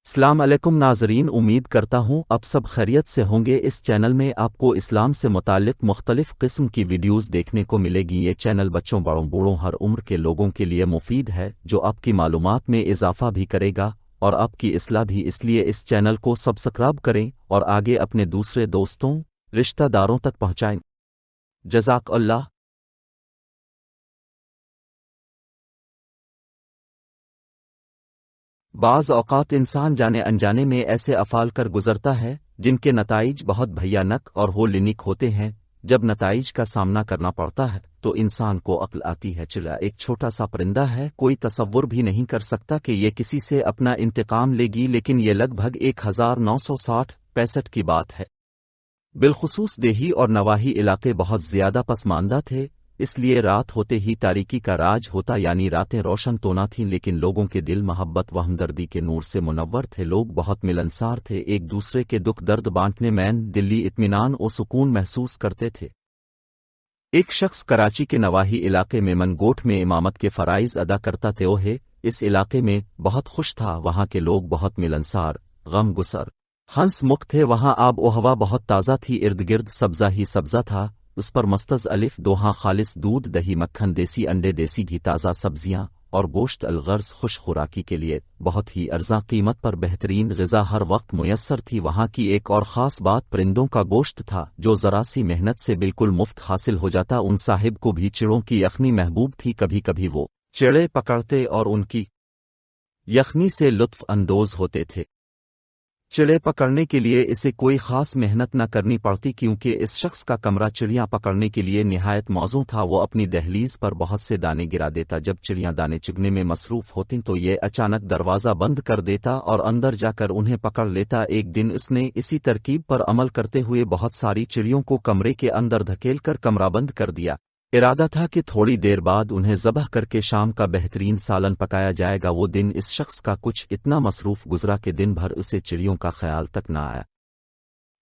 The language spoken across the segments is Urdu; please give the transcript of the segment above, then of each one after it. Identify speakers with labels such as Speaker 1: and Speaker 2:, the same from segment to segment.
Speaker 1: السلام علیکم ناظرین، امید کرتا ہوں اب سب خیریت سے ہوں گے۔ اس چینل میں آپ کو اسلام سے متعلق مختلف قسم کی ویڈیوز دیکھنے کو ملے گی۔ یہ چینل بچوں، بڑوں، بوڑھوں، ہر عمر کے لوگوں کے لیے مفید ہے، جو آپ کی معلومات میں اضافہ بھی کرے گا اور آپ کی اصلاح بھی۔ اس لیے اس چینل کو سبسکرائب کریں اور آگے اپنے دوسرے دوستوں، رشتہ داروں تک پہنچائیں۔ جزاک اللہ۔ بعض اوقات انسان جانے انجانے میں ایسے افعال کر گزرتا ہے جن کے نتائج بہت بھیانک اور ہولنک ہوتے ہیں۔ جب نتائج کا سامنا کرنا پڑتا ہے تو انسان کو عقل آتی ہے۔ چڑیا ایک چھوٹا سا پرندہ ہے، کوئی تصور بھی نہیں کر سکتا کہ یہ کسی سے اپنا انتقام لے گی، لیکن یہ لگ بھگ 1960-65 کی بات ہے۔ بالخصوص دیہی اور نواحی علاقے بہت زیادہ پسماندہ تھے، اس لیے رات ہوتے ہی تاریکی کا راج ہوتا، یعنی راتیں روشن تو نہ تھیں لیکن لوگوں کے دل محبت و ہمدردی کے نور سے منور تھے۔ لوگ بہت ملنسار تھے، ایک دوسرے کے دکھ درد بانٹنے میں دلی اطمینان و سکون محسوس کرتے تھے۔ ایک شخص کراچی کے نواحی علاقے میں منگوٹ میں امامت کے فرائض ادا کرتا تھا۔ وہ اس علاقے میں بہت خوش تھا، وہاں کے لوگ بہت ملنسار، غم گسار، ہنس مکھ تھے، وہاں آب و ہوا بہت تازہ تھی، ارد گرد سبزہ ہی سبزہ تھا، اس پر مستز الف دوہاں خالص دودھ، دہی، مکھن، دیسی انڈے، دیسی گھی، تازہ سبزیاں اور گوشت، الغرض خوش خوراکی کے لیے بہت ہی ارزاں قیمت پر بہترین غذا ہر وقت میسر تھی۔ وہاں کی ایک اور خاص بات پرندوں کا گوشت تھا، جو ذرا سی محنت سے بالکل مفت حاصل ہو جاتا۔ ان صاحب کو بھی چڑوں کی یخنی محبوب تھی، کبھی کبھی وہ چڑے پکڑتے اور ان کی یخنی سے لطف اندوز ہوتے تھے۔ چڑے پکڑنے کے لیے اسے کوئی خاص محنت نہ کرنی پڑتی، کیونکہ اس شخص کا کمرہ چڑیاں پکڑنے کے لیے نہایت موزوں تھا۔ وہ اپنی دہلیز پر بہت سے دانے گرا دیتا، جب چڑیاں دانے چگنے میں مصروف ہوتیں تو یہ اچانک دروازہ بند کر دیتا اور اندر جا کر انہیں پکڑ لیتا۔ ایک دن اس نے اسی ترکیب پر عمل کرتے ہوئے بہت ساری چڑیوں کو کمرے کے اندر دھکیل کر کمرہ بند کر دیا۔ ارادہ تھا کہ تھوڑی دیر بعد انہیں ذبح کر کے شام کا بہترین سالن پکایا جائے گا۔ وہ دن اس شخص کا کچھ اتنا مصروف گزرا کہ دن بھر اسے چڑیوں کا خیال تک نہ آیا۔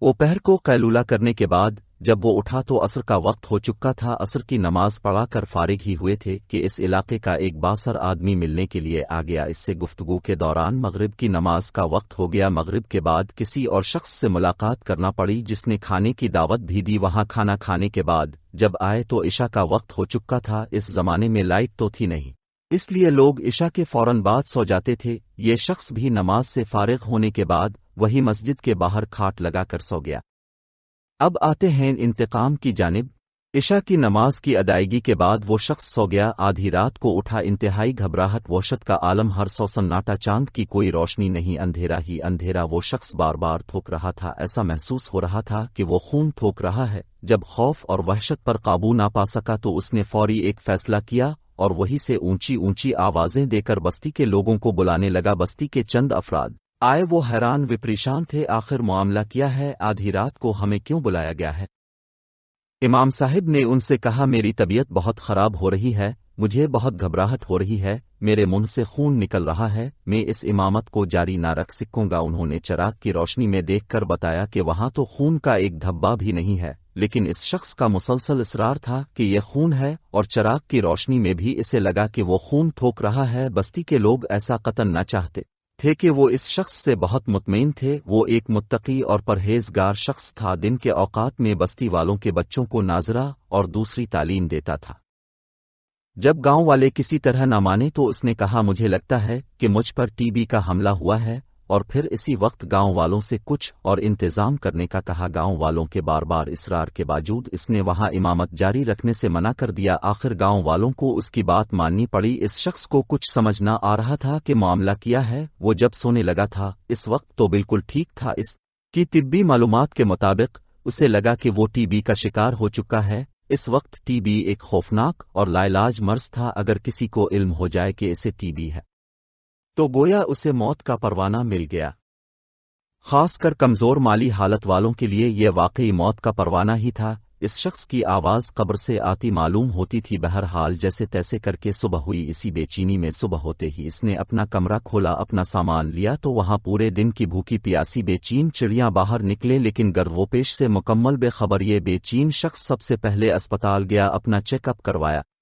Speaker 1: وہ پہر کو قیلولہ کرنے کے بعد جب وہ اٹھا تو عصر کا وقت ہو چکا تھا۔ عصر کی نماز پڑھا کر فارغ ہی ہوئے تھے کہ اس علاقے کا ایک باثر آدمی ملنے کے لیے آ گیا۔ اس سے گفتگو کے دوران مغرب کی نماز کا وقت ہو گیا۔ مغرب کے بعد کسی اور شخص سے ملاقات کرنا پڑی جس نے کھانے کی دعوت بھی دی۔ وہاں کھانا کھانے کے بعد جب آئے تو عشاء کا وقت ہو چکا تھا۔ اس زمانے میں لائٹ تو تھی نہیں، اس لیے لوگ عشاء کے فوراً بعد سو جاتے تھے۔ یہ شخص بھی نماز سے فارغ ہونے کے بعد وہی مسجد کے باہر کھاٹ لگا کر سو گیا۔ اب آتے ہیں انتقام کی جانب۔ عشاء کی نماز کی ادائیگی کے بعد وہ شخص سو گیا۔ آدھی رات کو اٹھا، انتہائی گھبراہٹ، وحشت کا عالم، ہر سو سناٹا، چاند کی کوئی روشنی نہیں، اندھیرا ہی اندھیرا۔ وہ شخص بار بار تھوک رہا تھا، ایسا محسوس ہو رہا تھا کہ وہ خون تھوک رہا ہے۔ جب خوف اور وحشت پر قابو نہ پا سکا تو اس نے فوری ایک فیصلہ کیا اور وہی سے اونچی اونچی آوازیں دے کر بستی کے لوگوں کو بلانے لگا۔ بستی کے چند افراد آئے، وہ حیران و پریشان تھے، آخر معاملہ کیا ہے؟ آدھی رات کو ہمیں کیوں بلایا گیا ہے؟ امام صاحب نے ان سے کہا، میری طبیعت بہت خراب ہو رہی ہے، مجھے بہت گھبراہٹ ہو رہی ہے، میرے منہ سے خون نکل رہا ہے، میں اس امامت کو جاری نہ رکھ سکوں گا۔ انہوں نے چراغ کی روشنی میں دیکھ کر بتایا کہ وہاں تو خون کا ایک دھبا بھی نہیں ہے، لیکن اس شخص کا مسلسل اصرار تھا کہ یہ خون ہے، اور چراغ کی روشنی میں بھی اسے لگا کہ وہ خون تھوک رہا ہے۔ بستی کے لوگ ایسا قطعاً نہ چاہتے تھے کہ وہ اس شخص سے بہت مطمئن تھے۔ وہ ایک متقی اور پرہیزگار شخص تھا، دن کے اوقات میں بستی والوں کے بچوں کو ناظرہ اور دوسری تعلیم دیتا تھا۔ جب گاؤں والے کسی طرح نہ مانے تو اس نے کہا، مجھے لگتا ہے کہ مجھ پر ٹی بی کا حملہ ہوا ہے، اور پھر اسی وقت گاؤں والوں سے کچھ اور انتظام کرنے کا کہا۔ گاؤں والوں کے بار بار اصرار کے باوجود اس نے وہاں امامت جاری رکھنے سے منع کر دیا۔ آخر گاؤں والوں کو اس کی بات ماننی پڑی۔ اس شخص کو کچھ سمجھ نہ آ رہا تھا کہ معاملہ کیا ہے۔ وہ جب سونے لگا تھا اس وقت تو بالکل ٹھیک تھا۔ اس کی طبی معلومات کے مطابق اسے لگا کہ وہ ٹی بی کا شکار ہو چکا ہے۔ اس وقت ٹی بی ایک خوفناک اور لاعلاج مرض تھا۔ اگر کسی کو علم ہو جائے کہ اسے ٹی بی ہے تو گویا اسے موت کا پروانہ مل گیا۔ خاص کر کمزور مالی حالت والوں کے لیے یہ واقعی موت کا پروانہ ہی تھا۔ اس شخص کی آواز قبر سے آتی معلوم ہوتی تھی۔ بہرحال جیسے تیسے کر کے صبح ہوئی۔ اسی بے چینی میں صبح ہوتے ہی اس نے اپنا کمرہ کھولا، اپنا سامان لیا تو وہاں پورے دن کی بھوکی پیاسی بے چین چڑیاں باہر نکلے، لیکن گر و پیش سے مکمل بے خبر یہ بے چین شخص سب سے پہلے اسپتال گیا، اپنا چیک اپ کروایا۔